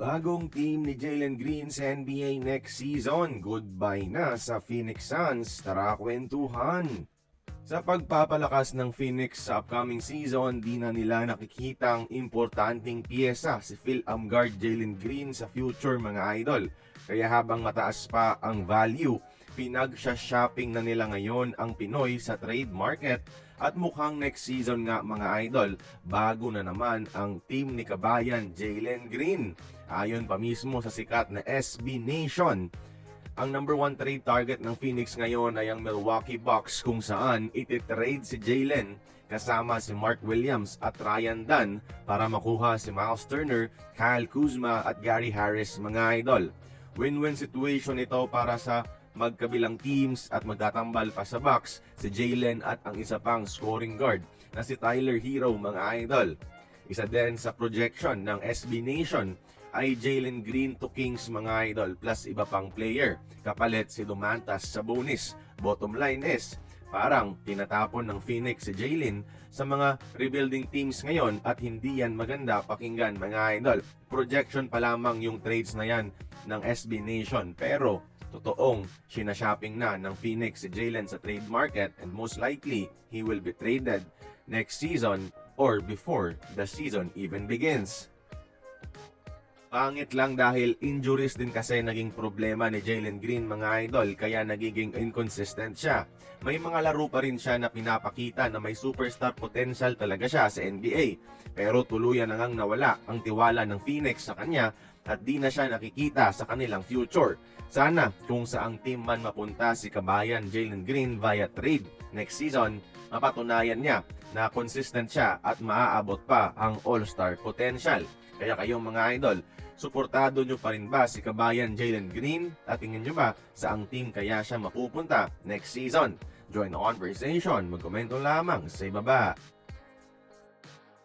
Bagong team ni Jalen Green sa NBA next season. Goodbye na sa Phoenix Suns. Tara kwentuhan. Sa pagpapalakas ng Phoenix sa upcoming season, di na nila nakikita ang importanteng piyesa si Phil-Am guard Jalen Green sa future mga idol. Kaya habang mataas pa ang value, pinag-shopping na nila ngayon ang Pinoy sa trade market at mukhang next season nga mga idol, bago na naman ang team ni kabayan Jalen Green. Ayon pa mismo sa sikat na SB Nation, ang number 1 trade target ng Phoenix ngayon ay ang Milwaukee Bucks kung saan ititrade si Jalen kasama si Mark Williams at Ryan Dunn para makuha si Miles Turner, Kyle Kuzma at Gary Harris mga idol. Win-win situation ito para sa magkabilang teams at magtatambal pa sa Bucks si Jalen at ang isa pang scoring guard na si Tyler Hero mga idol. Isa din sa projection ng SB Nation ay Jalen Green to Kings mga idol plus iba pang player kapalit si Domantas Sabonis. Bottom line is, parang tinatapon ng Phoenix si Jalen sa mga rebuilding teams ngayon at hindi yan maganda pakinggan mga idol. Projection pa lamang yung trades na yan ng SB Nation pero totoong sinashopping na ng Phoenix si Jalen sa trade market and most likely he will be traded next season or before the season even begins. Pangit lang dahil injuries din kasi naging problema ni Jalen Green mga idol kaya nagiging inconsistent siya. May mga laro pa rin siya na pinapakita na may superstar potential talaga siya sa NBA pero tuluyan na ngang nawala ang tiwala ng Phoenix sa kanya at di na siya nakikita sa kanilang future. Sana kung saang team man mapunta si kabayan Jalen Green via trade next season, mapatunayan niya na consistent siya at maaabot pa ang all-star potential. Kaya kayong mga idol, suportado nyo pa rin ba si kabayan Jalen Green? At tingin nyo ba saang team kaya siya mapupunta next season? Join the conversation, magkomento lamang sa ibaba.